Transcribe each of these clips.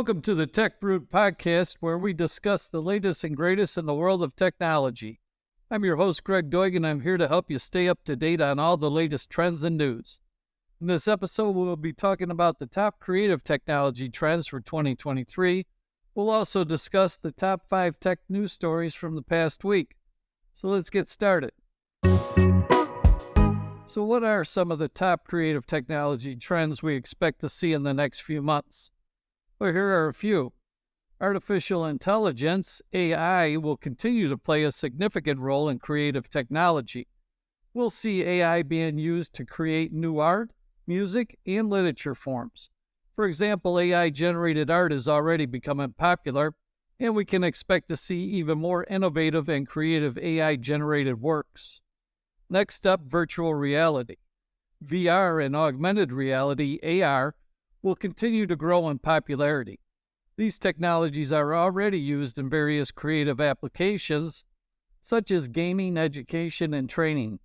Welcome to the Tech Brewed podcast, where we discuss the latest and greatest in the world of technology. I'm your host, Greg Doig, and I'm here to help you stay up to date on all the latest trends and news. In this episode, we'll be talking about the top creative technology trends for 2023. We'll also discuss the top 5 tech news stories from the past week. So let's get started. So what are some of the top creative technology trends we expect to see in the next few months? Well, here are a few. Artificial intelligence, AI, will continue to play a significant role in creative technology. We'll see AI being used to create new art, music, and literature forms. For example, AI-generated art is already becoming popular, and we can expect to see even more innovative and creative AI-generated works. Next up, virtual reality. VR and augmented reality, AR, will continue to grow in popularity. These technologies are already used in various creative applications, such as gaming, education, and training.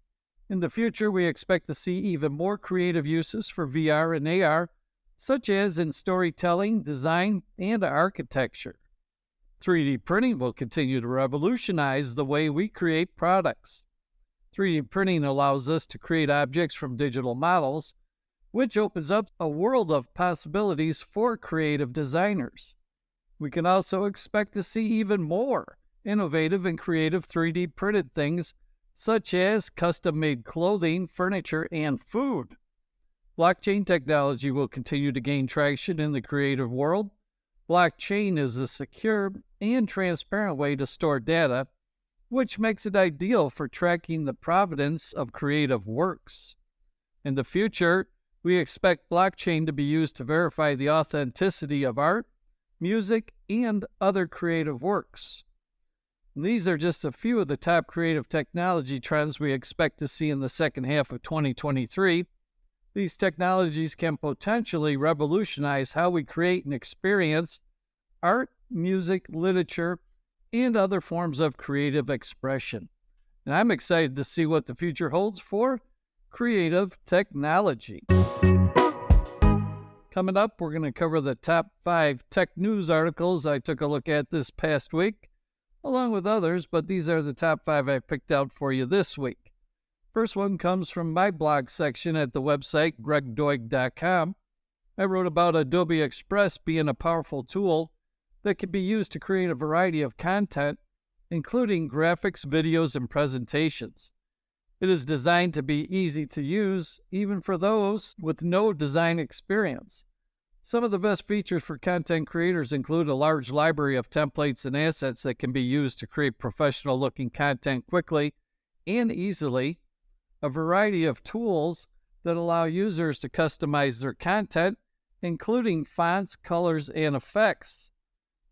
In the future, we expect to see even more creative uses for VR and AR, such as in storytelling, design, and architecture. 3D printing will continue to revolutionize the way we create products. 3D printing allows us to create objects from digital models, which opens up a world of possibilities for creative designers. We can also expect to see even more innovative and creative 3D printed things, such as custom-made clothing, furniture, and food. Blockchain technology will continue to gain traction in the creative world. Blockchain is a secure and transparent way to store data, which makes it ideal for tracking the provenance of creative works. In the future, we expect blockchain to be used to verify the authenticity of art, music, and other creative works. These are just a few of the top creative technology trends we expect to see in the second half of 2023. These technologies can potentially revolutionize how we create and experience art, music, literature, and other forms of creative expression. And I'm excited to see what the future holds for creative technology. Coming up, we're going to cover the top 5 tech news articles I took a look at this past week, along with others, but these are the top 5 I picked out for you this week. First one comes from my blog section at the website gregdoig.com. I wrote about Adobe Express being a powerful tool that can be used to create a variety of content, including graphics, videos, and presentations. It is designed to be easy to use, even for those with no design experience. Some of the best features for content creators include a large library of templates and assets that can be used to create professional-looking content quickly and easily, a variety of tools that allow users to customize their content, including fonts, colors, and effects,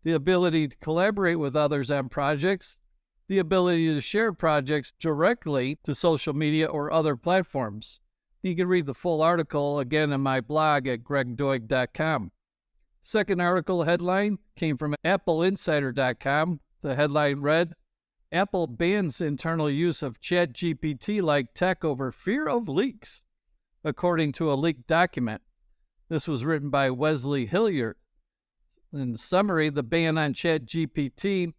the ability to collaborate with others on projects, the ability to share projects directly to social media or other platforms. You can read the full article again in my blog at gregdoig.com. Second article headline came from appleinsider.com. The headline read, Apple bans internal use of ChatGPT-like tech over fear of leaks, according to a leaked document. This was written by Wesley Hilliard. In summary, the ban on ChatGPT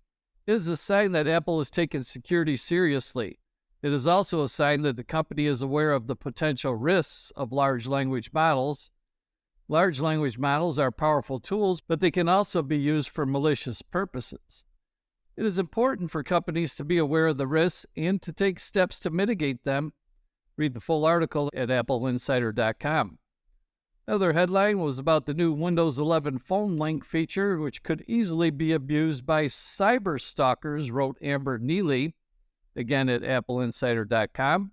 is a sign that Apple is taking security seriously. It is also a sign that the company is aware of the potential risks of large language models. Large language models are powerful tools, but they can also be used for malicious purposes. It is important for companies to be aware of the risks and to take steps to mitigate them. Read the full article at appleinsider.com. Another headline was about the new Windows 11 phone link feature, which could easily be abused by cyber stalkers, wrote Amber Neely, again at appleinsider.com.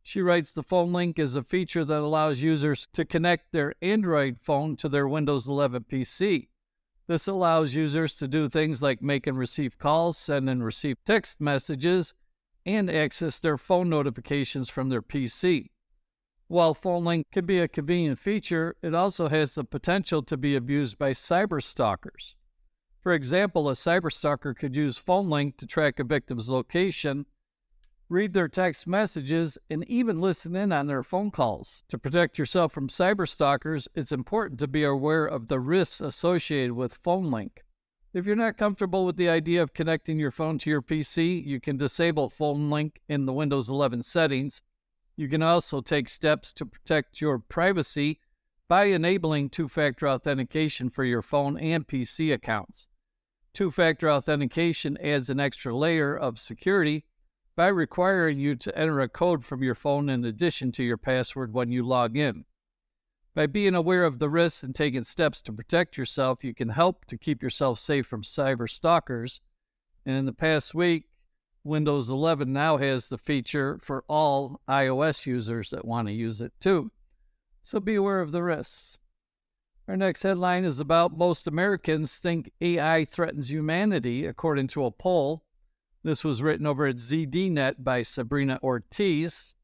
She writes, the phone link is a feature that allows users to connect their Android phone to their Windows 11 PC. This allows users to do things like make and receive calls, send and receive text messages, and access their phone notifications from their PC. While phone link can be a convenient feature, it also has the potential to be abused by cyber stalkers. For example, a cyberstalker could use phone link to track a victim's location read their text messages, and even listen in on their phone calls. To protect yourself from cyberstalkers, it's important to be aware of the risks associated with phone link. If you're not comfortable with the idea of connecting your phone to your PC, you can disable phone link in the Windows 11 settings. You can also take steps to protect your privacy by enabling two-factor authentication for your phone and PC accounts. Two-factor authentication adds an extra layer of security by requiring you to enter a code from your phone in addition to your password when you log in. By being aware of the risks and taking steps to protect yourself, you can help to keep yourself safe from cyber stalkers. And in the past week, Windows 11 now has the feature for all iOS users that want to use it too. So be aware of the risks. Our next headline is about most Americans think AI threatens humanity, according to a poll. This was written over at ZDNet by Sabrina Ortiz.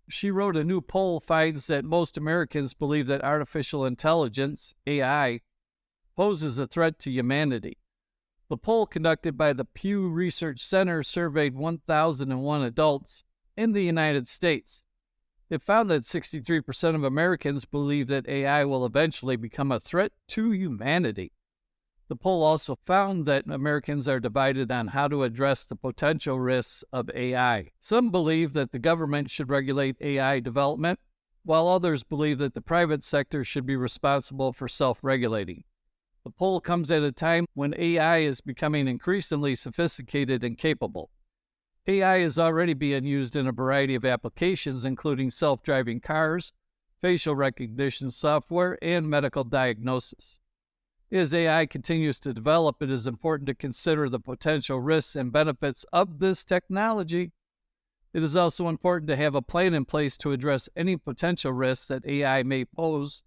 She wrote a new poll finds that most Americans believe that artificial intelligence, AI, poses a threat to humanity. The poll conducted by the Pew Research Center surveyed 1,001 adults in the United States. It found that 63% of Americans believe that AI will eventually become a threat to humanity. The poll also found that Americans are divided on how to address the potential risks of AI. Some believe that the government should regulate AI development, while others believe that the private sector should be responsible for self-regulating. The poll comes at a time when AI is becoming increasingly sophisticated and capable. AI is already being used in a variety of applications, including self-driving cars, facial recognition software, and medical diagnosis. As AI continues to develop, it is important to consider the potential risks and benefits of this technology. It is also important to have a plan in place to address any potential risks that AI may pose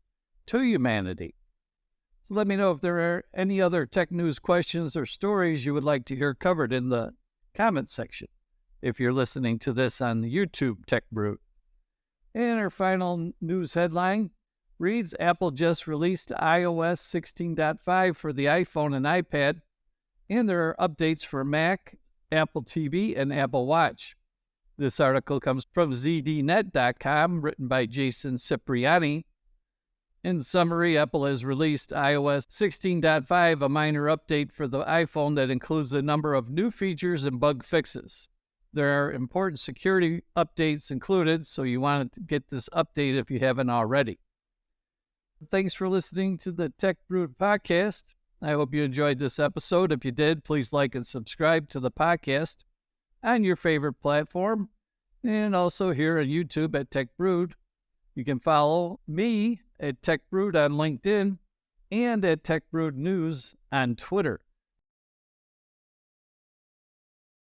to humanity. So let me know if there are any other tech news questions or stories you would like to hear covered in the comments section, if you're listening to this on the YouTube Tech Brewed. And our final news headline reads, Apple just released iOS 16.5 for the iPhone and iPad, and there are updates for Mac, Apple TV, and Apple Watch. This article comes from ZDNet.com, written by Jason Cipriani. In summary, Apple has released iOS 16.5, a minor update for the iPhone that includes a number of new features and bug fixes. There are important security updates included, so you want to get this update if you haven't already. Thanks for listening to the Tech Brewed podcast. I hope you enjoyed this episode. If you did, please like and subscribe to the podcast on your favorite platform, and also here on YouTube at Tech Brewed. You can follow me at Tech Brewed on LinkedIn and at Tech Brewed News on Twitter.